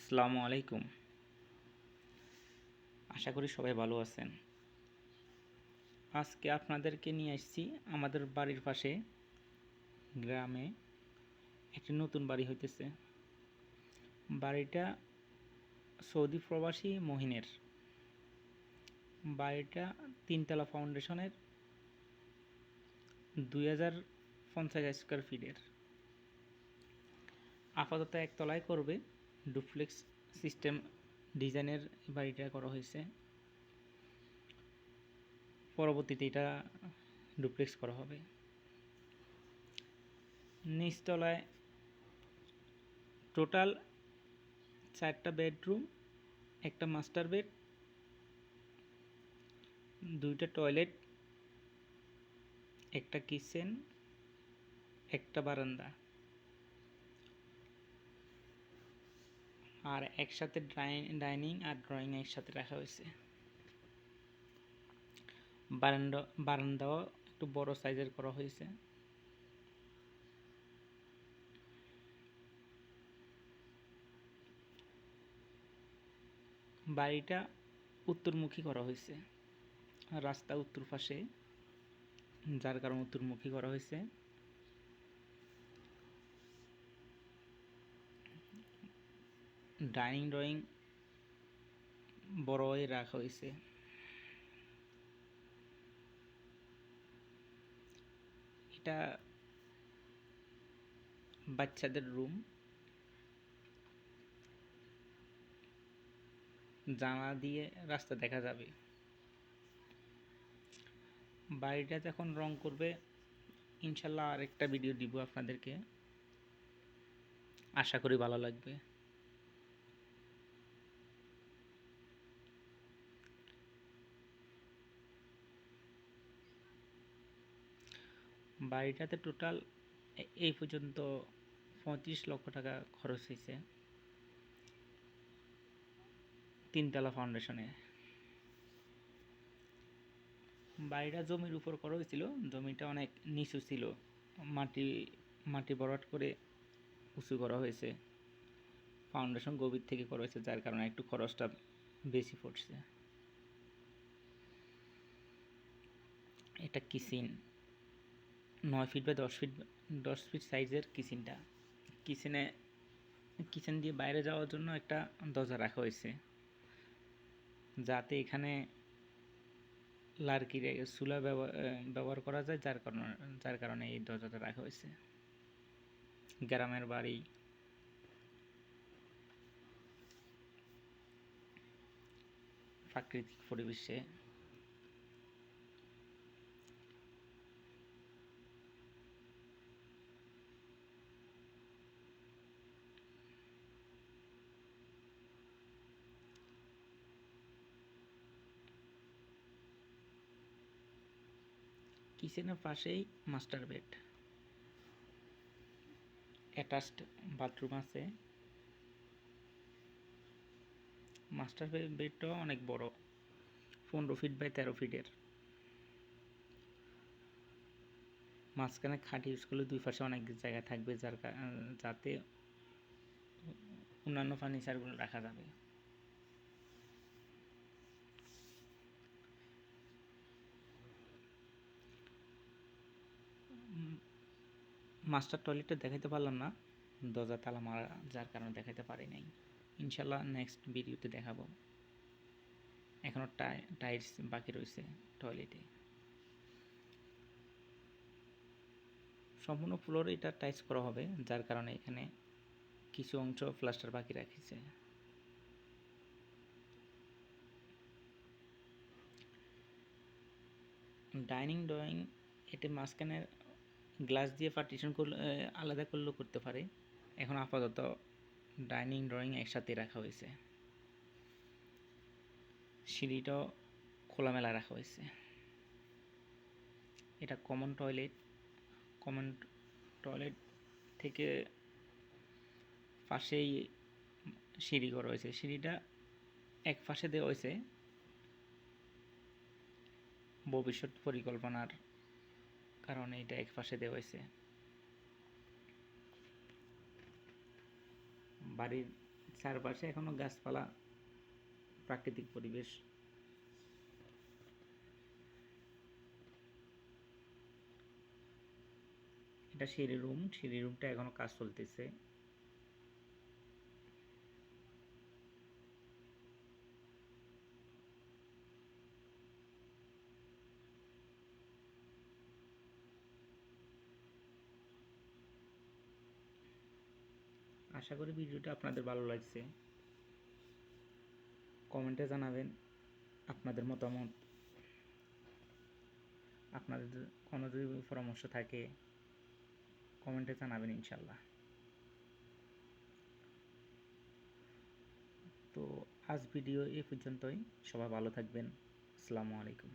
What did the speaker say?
আসসালামু আলাইকুম। আশা করি সবাই ভালো আছেন। আজকে আপনাদেরকে নিয়ে আসছি আমাদের বাড়ির পাশে গ্রামে একটি নতুন বাড়ি হইতেছে। বাড়িটা সৌদি প্রবাসী মহিনের। বাড়িটা তিনতলা ফাউন্ডেশনের 2050 স্কোয়ার ফিটের। আপাতত একতলায় করবে, ডুপ্লেক্স সিস্টেম ডিজাইনের বাড়িটা করা হয়েছে। পরবর্তীতে এটা ডুপ্লেক্স করা হবে। নিচতলায় টোটাল 4টা বেডরুম, একটা মাস্টার বেড, 2টা টয়লেট, একটা কিচেন, একটা বারান্দা, আর একসাথে ডাইনিং আর ড্রয়িং একসাথে রাখা হয়েছে। বারান্দাও একটু বড় সাইজের করা হয়েছে। বাড়িটা উত্তরমুখী করা হয়েছে, রাস্তা উত্তর পাশে, যার কারণে উত্তরমুখী করা হয়েছে। ডাইনিং ড্রয়িং বড় হয়ে রাখা হয়েছে। এটা বাচ্চাদের রুম, জানালা দিয়ে রাস্তা দেখা যাবে। বাড়িটা যখন রং করবে ইনশাল্লাহ আরেকটা ভিডিও দিব আপনাদেরকে, আশা করি ভালো লাগবে। বাড়িটাতে টোটাল এই পর্যন্ত 35 লক্ষ টাকা খরচ হয়েছে তিনতলা ফাউন্ডেশনে। বাড়িটা জমির উপর করা হয়েছিল, জমিটা অনেক নিচু ছিল, মাটি মাটি ভরাট করে উঁচু করা হয়েছে। ফাউন্ডেশন গভীর থেকে করা হয়েছে, যার কারণে একটু খরচটা বেশি পড়ছে। এটা কিচেন 9 ফিট বা 10 ফিট সাইজের কিচেনটা। কিচেন দিয়ে বাইরে যাওয়ার জন্য একটা দরজা রাখা হয়েছে, যাতে এখানে লার্কির চুলা ব্যবহার করা যায়, যার কারণে এই দরজাটা রাখা হয়েছে। গ্রামের বাড়ি, প্রাকৃতিক পরিবেশে। কিচেনের পাশেই মাস্টার বেড, অ্যাটাচড বাথরুম আছে। মাস্টার বেডটাও অনেক বড়, 15 ফিট বাই 13 ফিটের। মাঝখানে খাট ইউজ করলে দুই পাশে অনেক জায়গা থাকবে, যাতে অন্যান্য ফার্নিচারগুলো রাখা যাবে। মাস্টার টয়লেটটা দেখাইতে পারলাম না, দরজা তালা মারা, যার কারণে দেখাইতে পারি নাই। ইনশাল্লাহ নেক্সট ভিডিওতে দেখাবো। এখনও টাইলস বাকি রয়েছে টয়লেটে। সম্পূর্ণ ফ্লোরে এটা টাইলস করা হবে, যার কারণে এখানে কিছু অংশ প্লাস্টার বাকি রাখিছে। ডাইনিং ড্রয়িং এটা মাঝখানে গ্লাস দিয়ে পার্টিশন করলে আলাদা করলেও করতে পারে। এখন আপাতত ডাইনিং ড্রয়িং একসাথে রাখা হয়েছে। সিঁড়িটাও খোলামেলা রাখা হয়েছে। এটা কমন টয়লেট থেকে পাশেই সিঁড়ি করা হয়েছে। সিঁড়িটা এক পাশে দেওয়া হয়েছে ভবিষ্যৎ পরিকল্পনার কারণে, এটা এক পাশে দেওয়া হয়েছে। বাড়ির চারপাশে এখনো গাছপালা, প্রাকৃতিক পরিবেশ। এটা সিঁড়ি রুমটা এখনো কাজ চলতেছে। আশা করি ভিডিওটা আপনাদের ভালো লাগছে। কমেন্টে জানাবেন আপনাদের মতামত। আপনাদের কোনো যদি পরামর্শ থাকে কমেন্টে জানাবেন ইনশাল্লাহ। তো আজ ভিডিও এই পর্যন্তই। সবাই ভালো থাকবেন। আসসালামু আলাইকুম।